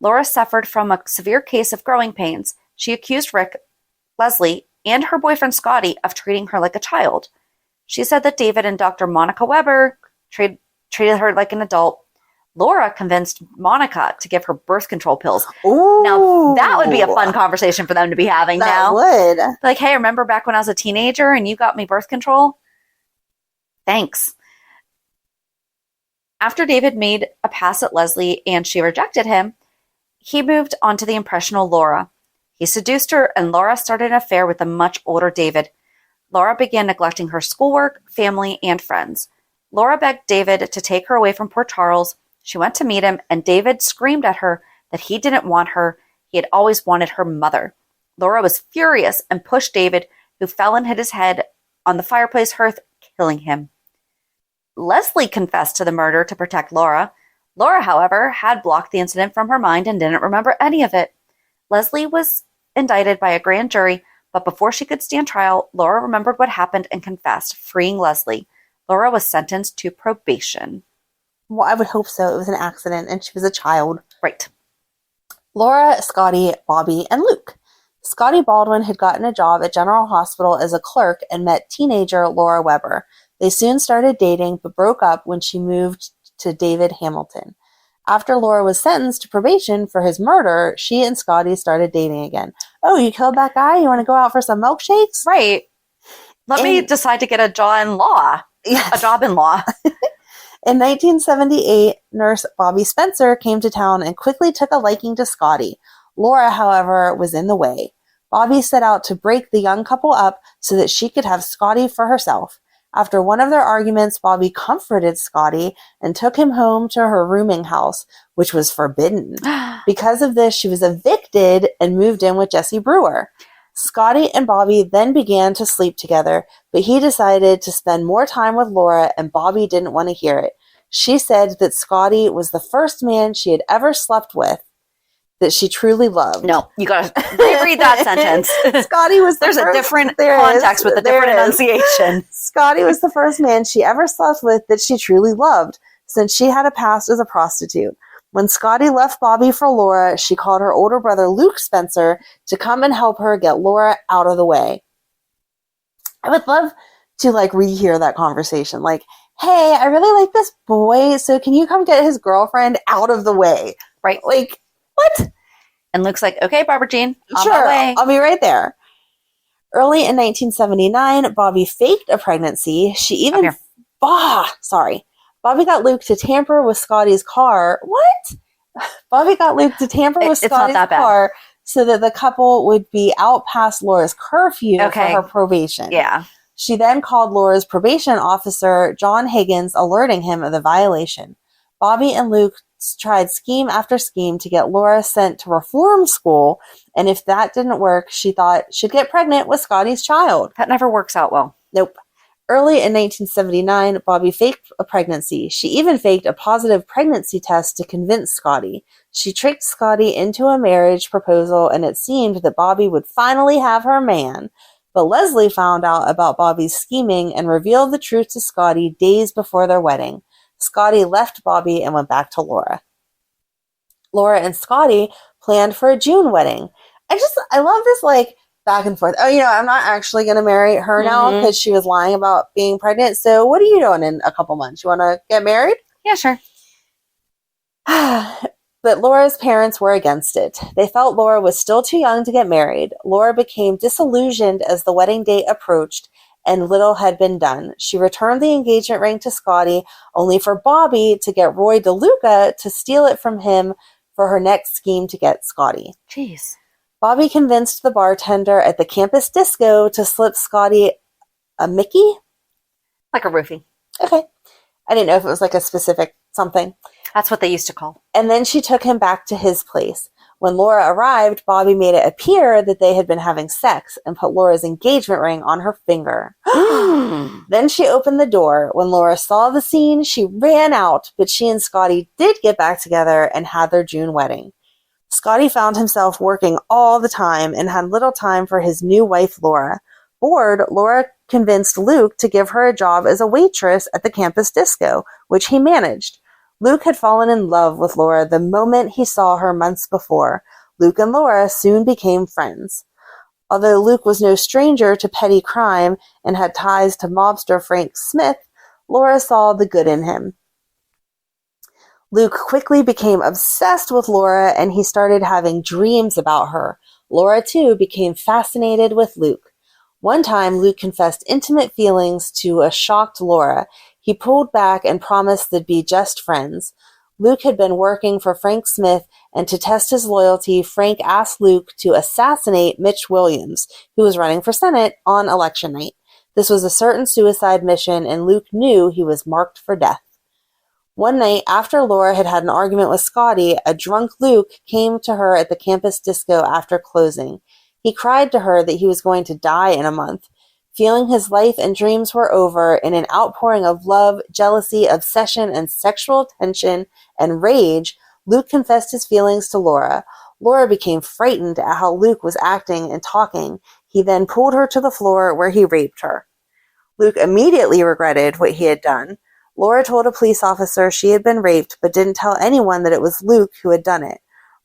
Laura suffered from a severe case of growing pains. She accused Rick, Leslie, and her boyfriend Scotty of treating her like a child. She said that David and Dr. Monica Weber treated her like an adult. Laura convinced Monica to give her birth control pills. Ooh. Now, that would be a fun conversation for them to be having now. That would. Like, hey, remember back when I was a teenager and you got me birth control? Thanks. After David made a pass at Leslie and she rejected him, he moved on to the impressionable Laura. He seduced her and Laura started an affair with the much older David. Laura began neglecting her schoolwork, family, and friends. Laura begged David to take her away from Port Charles. She went to meet him, and David screamed at her that he didn't want her. He had always wanted her mother. Laura was furious and pushed David, who fell and hit his head on the fireplace hearth, killing him. Leslie confessed to the murder to protect Laura. Laura, however, had blocked the incident from her mind and didn't remember any of it. Leslie was indicted by a grand jury, but before she could stand trial, Laura remembered what happened and confessed, freeing Leslie. Laura was sentenced to probation. Well, I would hope so. It was an accident and she was a child. Right. Laura, Scotty, Bobby, and Luke. Scotty Baldwin had gotten a job at General Hospital as a clerk and met teenager Laura Weber. They soon started dating, but broke up when she moved to David Hamilton. After Laura was sentenced to probation for his murder, she and Scotty started dating again. Oh, you killed that guy? You want to go out for some milkshakes? Right. Let me decide to get a job-in-law. Yes. A job-in-law. In 1978, nurse Bobby Spencer came to town and quickly took a liking to Scotty. Laura, however, was in the way. Bobby set out to break the young couple up so that she could have Scotty for herself. After one of their arguments, Bobby comforted Scotty and took him home to her rooming house, which was forbidden. Because of this, she was evicted and moved in with Jesse Brewer. Scotty and Bobby then began to sleep together, but he decided to spend more time with Laura, and Bobby didn't want to hear it. She said that Scotty was the first man she had ever slept with that she truly loved. No, you gotta reread that sentence. Scotty was There's a different context with a different enunciation. Scotty was the first man she ever slept with that she truly loved, since she had a past as a prostitute. When Scotty left Bobby for Laura, she called her older brother Luke Spencer to come and help her get Laura out of the way. I would love to rehear that conversation. Like, hey, I really like this boy, so can you come get his girlfriend out of the way? Right. Like, what? And Luke's like, okay, Barbara Jean, on my Sure, way. I'll be right there. Early in 1979, Bobby faked a pregnancy. She even... Bobby got Luke to tamper with Scotty's car. What? Bobby got Luke to tamper with Scotty's car so that the couple would be out past Laura's curfew for her probation. Yeah. She then called Laura's probation officer, John Higgins, alerting him of the violation. Bobby and Luke tried scheme after scheme to get Laura sent to reform school, and if that didn't work, she thought she'd get pregnant with Scotty's child. That never works out well. Nope. Early in 1979, Bobby faked a pregnancy. She even faked a positive pregnancy test to convince Scotty. She tricked Scotty into a marriage proposal, and it seemed that Bobby would finally have her man. But Leslie found out about Bobby's scheming and revealed the truth to Scotty days before their wedding. Scotty left Bobby and went back to Laura. Laura and Scotty planned for a June wedding. I love this, like, back and forth. Oh, I'm not actually going to marry her now because she was lying about being pregnant. So what are you doing in a couple months? You want to get married? Yeah, sure. But Laura's parents were against it. They felt Laura was still too young to get married. Laura became disillusioned as the wedding date approached, and little had been done. She returned the engagement ring to Scotty, only for Bobby to get Roy DeLuca to steal it from him for her next scheme to get Scotty. Jeez. Bobby convinced the bartender at the campus disco to slip Scotty a Mickey? Like a roofie. Okay. I didn't know if it was like a specific something. That's what they used to call. And then she took him back to his place. When Laura arrived, Bobby made it appear that they had been having sex and put Laura's engagement ring on her finger. Then she opened the door. When Laura saw the scene, she ran out, but she and Scotty did get back together and had their June wedding. Scotty found himself working all the time and had little time for his new wife, Laura. Bored, Laura convinced Luke to give her a job as a waitress at the campus disco, which he managed. Luke had fallen in love with Laura the moment he saw her months before. Luke and Laura soon became friends. Although Luke was no stranger to petty crime and had ties to mobster Frank Smith, Laura saw the good in him. Luke quickly became obsessed with Laura, and he started having dreams about her. Laura, too, became fascinated with Luke. One time, Luke confessed intimate feelings to a shocked Laura. He pulled back and promised they'd be just friends. Luke had been working for Frank Smith, and to test his loyalty, Frank asked Luke to assassinate Mitch Williams, who was running for Senate on election night. This was a certain suicide mission, and Luke knew he was marked for death. One night, after Laura had had an argument with Scotty, a drunk Luke came to her at the campus disco after closing. He cried to her that he was going to die in a month. Feeling his life and dreams were over, in an outpouring of love, jealousy, obsession, and sexual tension and rage, Luke confessed his feelings to Laura. Laura became frightened at how Luke was acting and talking. He then pulled her to the floor where he raped her. Luke immediately regretted what he had done. Laura told a police officer she had been raped, but didn't tell anyone that it was Luke who had done it.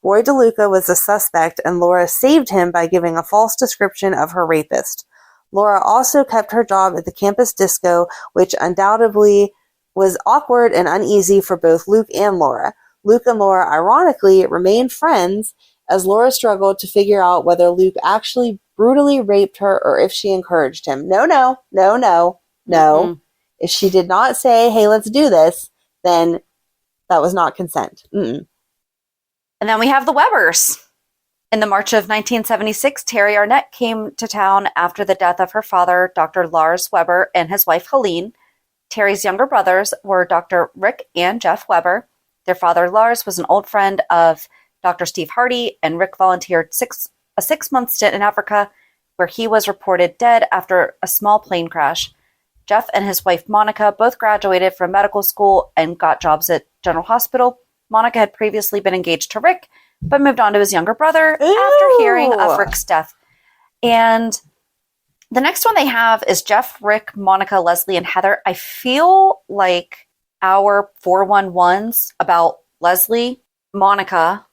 Roy DeLuca was the suspect, and Laura saved him by giving a false description of her rapist. Laura also kept her job at the campus disco, which undoubtedly was awkward and uneasy for both Luke and Laura. Luke and Laura, ironically, remained friends as Laura struggled to figure out whether Luke actually brutally raped her or if she encouraged him. No. Mm-hmm. If she did not say, hey, let's do this, then that was not consent. Mm-mm. And then we have the Webbers. In the March of 1976, Terry Arnett came to town after the death of her father, Dr. Lars Weber, and his wife, Helene. Terry's younger brothers were Dr. Rick and Jeff Weber. Their father, Lars, was an old friend of Dr. Steve Hardy, and Rick volunteered a 6-month stint in Africa, where he was reported dead after a small plane crash. Jeff and his wife, Monica, both graduated from medical school and got jobs at General Hospital. Monica had previously been engaged to Rick, but moved on to his younger brother after hearing of Rick's death. And the next one they have is Jeff, Rick, Monica, Leslie, and Heather. I feel like our 411s about Leslie, Monica,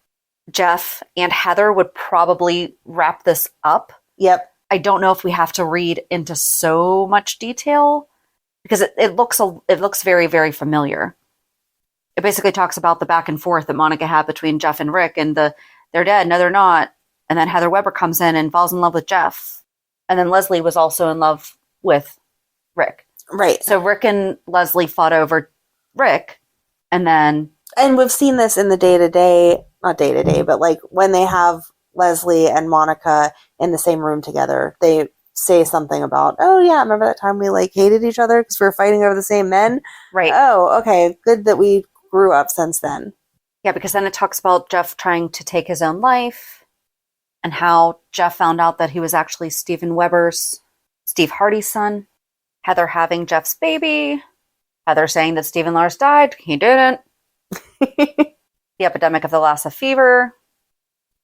Jeff, and Heather would probably wrap this up. Yep. I don't know if we have to read into so much detail because it looks very, very familiar. It basically talks about the back and forth that Monica had between Jeff and Rick, and they're dead, no, they're not. And then Heather Weber comes in and falls in love with Jeff. And then Leslie was also in love with Rick. Right. So Rick and Leslie fought over Rick, and we've seen this in the day-to-day, not day-to-day, but like when they have Leslie and Monica in the same room together, they say something about, oh yeah, remember that time we like hated each other because we were fighting over the same men? Right. Oh, okay. Good that we grew up since then. Yeah, because then it talks about Jeff trying to take his own life and how Jeff found out that he was actually Steve Hardy's son. Heather having Jeff's baby. Heather saying that Stephen Lars died. He didn't. The epidemic of the Lassa fever.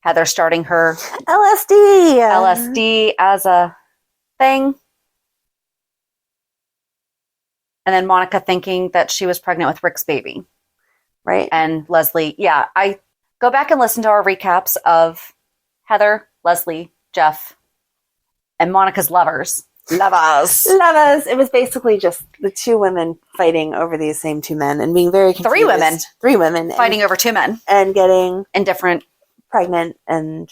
Heather starting her LSD as a thing. And then Monica thinking that she was pregnant with Rick's baby. Right. And Leslie, I go back and listen to our recaps of Heather, Leslie, Jeff, and Monica's lovers. Lovers. It was basically just the two women fighting over these same two men and being very confused. Three women. Fighting over two men. And getting indifferent. Pregnant and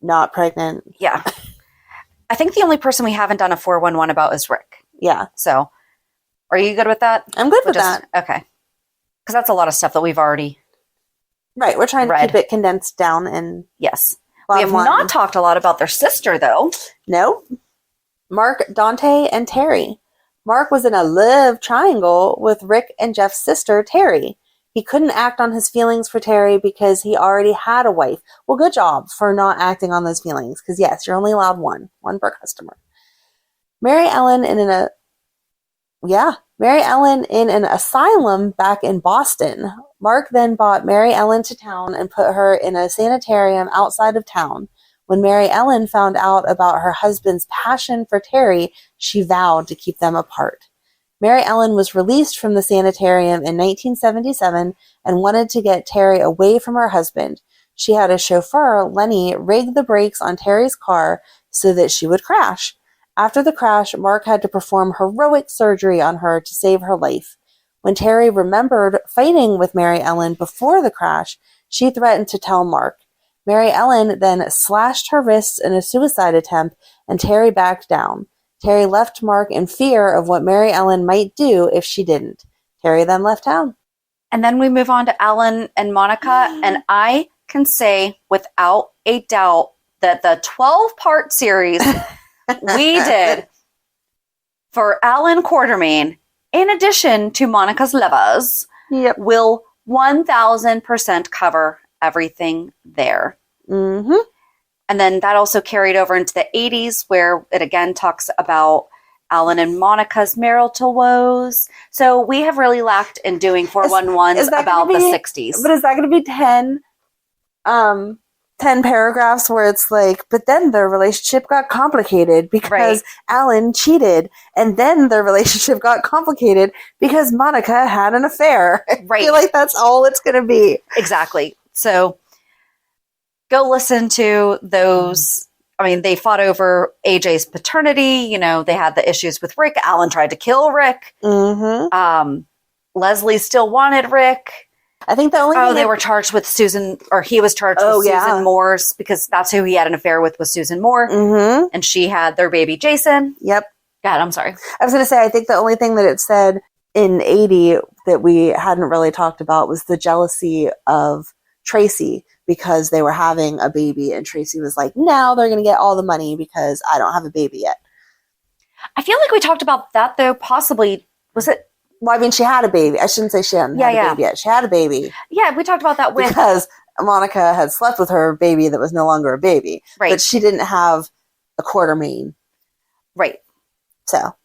not pregnant. Yeah. I think the only person we haven't done a 411 about is Rick. Yeah. So, are you good with that? I'm good with that. Okay. Because that's a lot of stuff that we've already Right. We're trying to keep it condensed down. And yes. We have not talked a lot about their sister, though. No. Mark, Dante, and Terry. Mark was in a love triangle with Rick and Jeff's sister, Terry. He couldn't act on his feelings for Terry because he already had a wife. Well, good job for not acting on those feelings. Because, yes, you're only allowed one per customer. Mary Ellen in an asylum back in Boston. Mark then brought Mary Ellen to town and put her in a sanitarium outside of town. When Mary Ellen found out about her husband's passion for Terry, she vowed to keep them apart. Mary Ellen was released from the sanitarium in 1977 and wanted to get Terry away from her husband. She had a chauffeur, Lenny, rig the brakes on Terry's car so that she would crash. After the crash, Mark had to perform heroic surgery on her to save her life. When Terry remembered fighting with Mary Ellen before the crash, she threatened to tell Mark. Mary Ellen then slashed her wrists in a suicide attempt, and Terry backed down. Terry left Mark in fear of what Mary Ellen might do if she didn't. Terry then left town. And then we move on to Alan and Monica, and I can say without a doubt that the 12-part series we did for Alan Quartermain, in addition to Monica's lovers, will 1,000% cover everything there. Mm-hmm. And then that also carried over into the 80s, where it again talks about Alan and Monica's marital woes. So we have really lacked in doing 411s about the 60s. But is that going to be 10 paragraphs where it's like, but then their relationship got complicated because Alan cheated, and then their relationship got complicated because Monica had an affair. Right. I feel like that's all it's going to be. Exactly. So go listen to those. I mean, they fought over AJ's paternity. You know, they had the issues with Rick. Alan tried to kill Rick. Mm-hmm. Leslie still wanted Rick. I think the only they were charged with Susan, or he was charged with Susan Moore's, because that's who he had an affair with, was Susan Moore. Mm-hmm. And she had their baby Jason. Yep. God, I'm sorry. I was going to say, I think the only thing that it said in 80 that we hadn't really talked about was the jealousy of Tracy, because they were having a baby, and Tracy was like, now they're going to get all the money because I don't have a baby yet. I feel like we talked about that, though. Possibly, was it? Well, I mean, she had a baby. I shouldn't say she hadn't had a baby yet. She had a baby. Yeah, we talked about that with... Because Monica had slept with her baby that was no longer a baby. Right. But she didn't have a Quartermain. Right. So.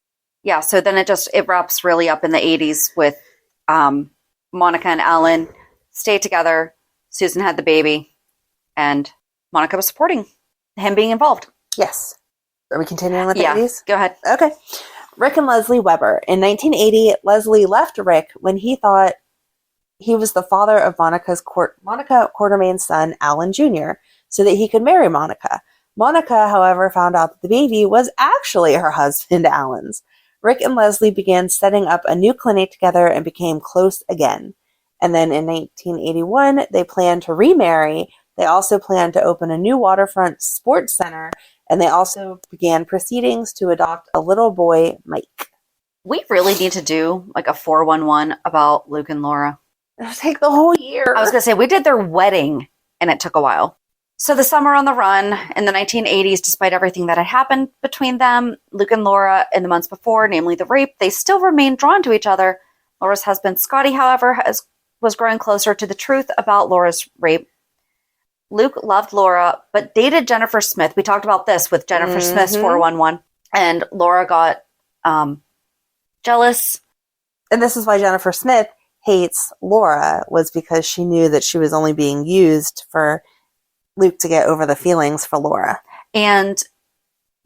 Yeah, so then it wraps really up in the 80s with Monica and Alan stayed together. Susan had the baby. And Monica was supporting him being involved. Yes. Are we continuing with the 80s? Go ahead. Okay. Rick and Leslie Weber. In 1980, Leslie left Rick when he thought he was the father of Monica Quartermain's son, Alan Jr., so that he could marry Monica. Monica, however, found out that the baby was actually her husband, Alan's. Rick and Leslie began setting up a new clinic together and became close again. And then in 1981, they planned to remarry. They also planned to open a new waterfront sports center, and they also began proceedings to adopt a little boy, Mike. We really need to do like a 411 about Luke and Laura. It'll take the whole year. I was going to say, we did their wedding, and it took a while. So the summer on the run in the 1980s, despite everything that had happened between them, Luke and Laura in the months before, namely the rape, they still remained drawn to each other. Laura's husband, Scotty, however, has was growing closer to the truth about Laura's rape. Luke loved Laura, but dated Jennifer Smith. We talked about this with Jennifer Smith's 411. And Laura got jealous. And this is why Jennifer Smith hates Laura, was because she knew that she was only being used for Luke to get over the feelings for Laura. And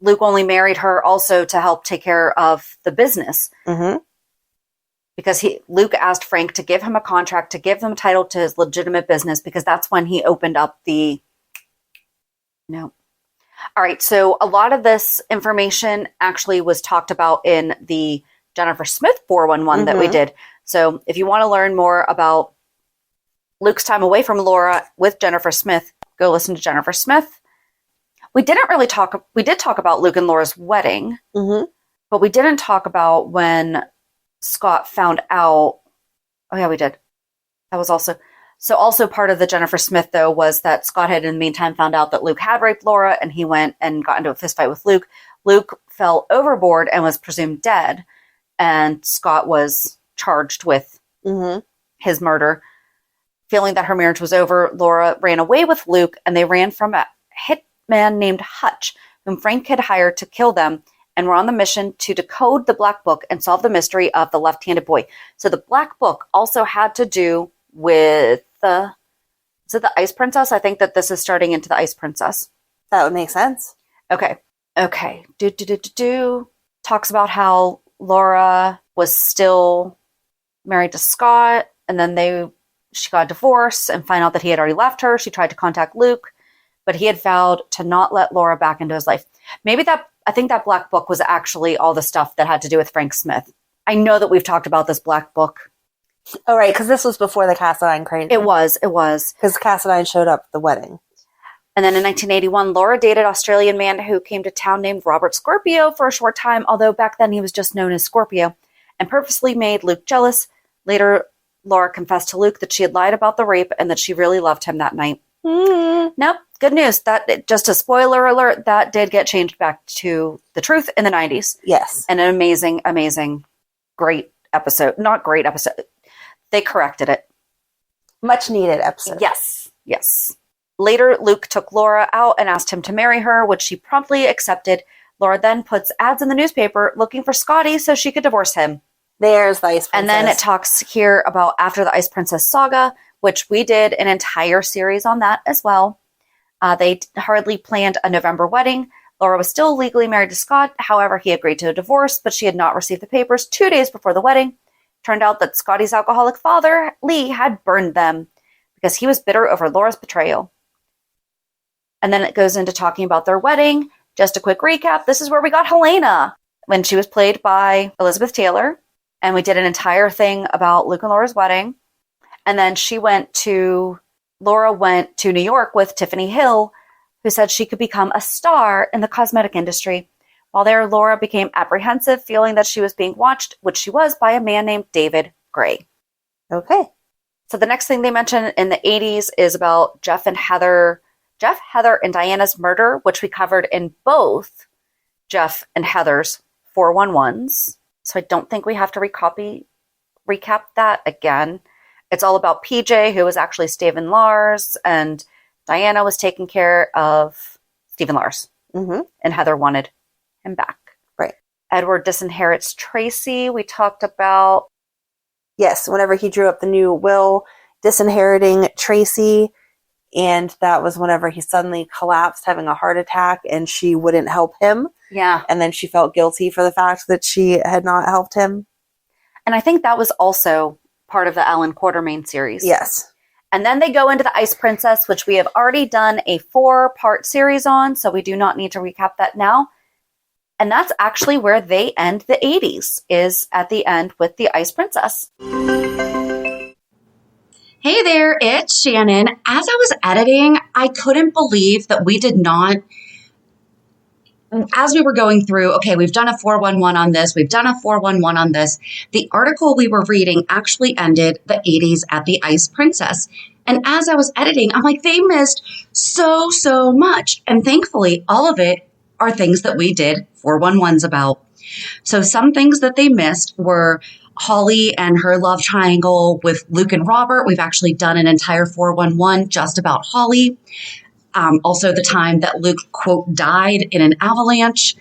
Luke only married her also to help take care of the business. Mm-hmm. Because Luke asked Frank to give him a contract, to give him title to his legitimate business, because that's when he opened up the... No. All right, so a lot of this information actually was talked about in the Jennifer Smith 411 that we did. So if you want to learn more about Luke's time away from Laura with Jennifer Smith, go listen to Jennifer Smith. We did talk about Luke and Laura's wedding, but we didn't talk about when Scott found out. Oh yeah, we did. That was also part of the Jennifer Smith, though, was that Scott had in the meantime found out that Luke had raped Laura, and he went and got into a fist fight with Luke. Luke fell overboard and was presumed dead, and Scott was charged with his murder. Feeling that her marriage was over, Laura ran away with Luke, and they ran from a hitman named Hutch, whom Frank had hired to kill them, and were on the mission to decode the Black Book and solve the mystery of the left-handed boy. So the Black Book also had to do with is it the Ice Princess? I think that this is starting into the Ice Princess. That would make sense. Okay. Talks about how Laura was still married to Scott, and then she got a divorce and found out that he had already left her. She tried to contact Luke, but he had vowed to not let Laura back into his life. I think that Black Book was actually all the stuff that had to do with Frank Smith. I know that we've talked about this Black Book. Oh, right, because this was before the Cassadine crazy. It was. Because Cassadine showed up at the wedding. And then in 1981, Laura dated an Australian man who came to town named Robert Scorpio for a short time, although back then he was just known as Scorpio, and purposely made Luke jealous. Later, Laura confessed to Luke that she had lied about the rape and that she really loved him that night. Nope. Good news. Just a spoiler alert, that did get changed back to the truth in the 90s. Yes. And an amazing, amazing, great episode. Not great episode. They corrected it. Much needed episode. Yes. Later, Luke took Laura out and asked him to marry her, which she promptly accepted. Laura then puts ads in the newspaper looking for Scotty so she could divorce him. There's the Ice Princess. And then it talks here about after the Ice Princess saga, which we did an entire series on that as well. They hardly planned a November wedding. Laura was still legally married to Scott. However, he agreed to a divorce, but she had not received the papers 2 days before the wedding. Turned out that Scotty's alcoholic father, Lee, had burned them because he was bitter over Laura's betrayal. And then it goes into talking about their wedding. Just a quick recap. This is where we got Helena when she was played by Elizabeth Taylor. And we did an entire thing about Luke and Laura's wedding. And then Laura went to New York with Tiffany Hill, who said she could become a star in the cosmetic industry. While there, Laura became apprehensive, feeling that she was being watched, which she was, by a man named David Gray. Okay. So the next thing they mention in the 80s is about Jeff, Heather, and Diana's murder, which we covered in both Jeff and Heather's 411s. So I don't think we have to recap that again. It's all about PJ, who was actually Stephen Lars, and Diana was taking care of Stephen Lars. And Heather wanted him back. Right. Edward disinherits Tracy. We talked about... Yes, whenever he drew up the new will, disinheriting Tracy, and that was whenever he suddenly collapsed, having a heart attack, and she wouldn't help him. Yeah. And then she felt guilty for the fact that she had not helped him. And I think that was also part of the Alan Quartermain series. Yes. And then they go into the Ice Princess, which we have already done a 4-part series on, so we do not need to recap that now. And that's actually where they end the 80s, is at the end with the Ice Princess. Hey there, it's Shannon. As I was editing, I couldn't believe that we did not, as we were going through, okay, we've done a 411 on this, we've done a 411 on this. The article we were reading actually ended the 80s at the Ice Princess. And as I was editing, I'm like, they missed so much. And thankfully, all of it are things that we did 411s about. So some things that they missed were Holly and her love triangle with Luke and Robert. We've actually done an entire 411 just about Holly. Also the time that Luke, quote, died in an avalanche.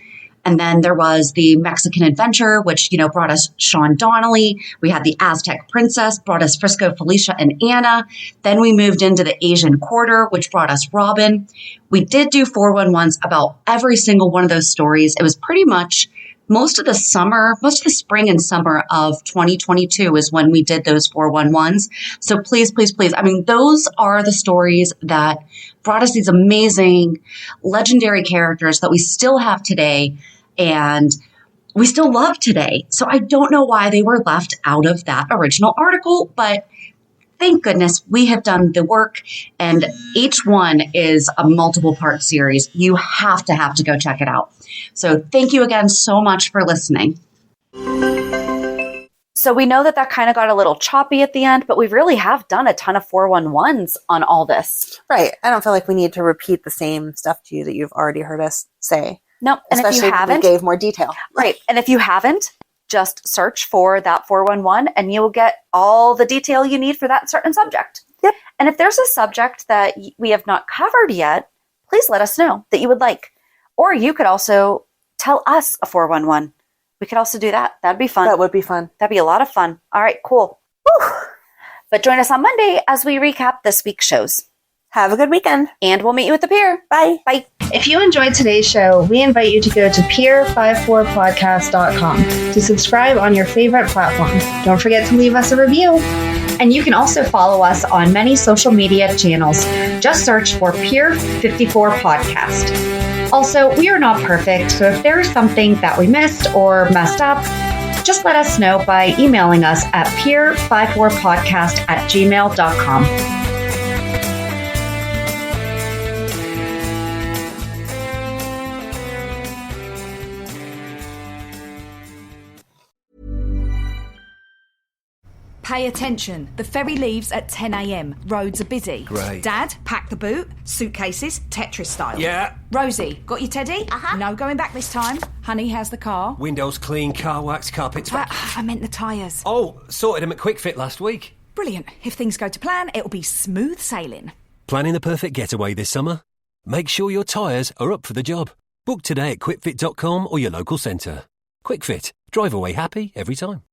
And then there was the Mexican Adventure, which, brought us Sean Donnelly. We had the Aztec Princess, brought us Frisco Felicia and Anna. Then we moved into the Asian Quarter, which brought us Robin. We did do 411s about every single one of those stories. It was pretty much most of the spring and summer of 2022 is when we did those 411s. So please, please, please. I mean, those are the stories that brought us these amazing, legendary characters that we still have today and we still love today. So I don't know why they were left out of that original article, but thank goodness we have done the work, and each one is a multiple part series. You have to go check it out. So thank you again so much for listening. So we know that kind of got a little choppy at the end, but we really have done a ton of 411s on all this. Right. I don't feel like we need to repeat the same stuff to you that you've already heard us say. No, and especially if you haven't, we gave more detail. Right. And if you haven't, just search for that 411 and you will get all the detail you need for that certain subject. Yep. And if there's a subject that we have not covered yet, please let us know that you would like. Or you could also tell us a 411. We could also do that. That'd be fun. That would be fun. That'd be a lot of fun. All right, cool. Whew. But join us on Monday as we recap this week's shows. Have a good weekend. And we'll meet you at the pier. Bye. Bye. If you enjoyed today's show, we invite you to go to pier54podcast.com to subscribe on your favorite platform. Don't forget to leave us a review. And you can also follow us on many social media channels. Just search for Pier 54 Podcast. Also, we are not perfect, so if there is something that we missed or messed up, just let us know by emailing us at pier54podcast@gmail.com. Pay attention. The ferry leaves at 10 a.m. Roads are busy. Great. Dad, pack the boot. Suitcases, Tetris style. Yeah. Rosie, got your teddy? Uh-huh. No going back this time. Honey, how's the car? Windows clean, car wax, carpets. I meant the tyres. Oh, sorted them at Quick Fit last week. Brilliant. If things go to plan, it'll be smooth sailing. Planning the perfect getaway this summer? Make sure your tyres are up for the job. Book today at quickfit.com or your local centre. Quick Fit. Drive away happy every time.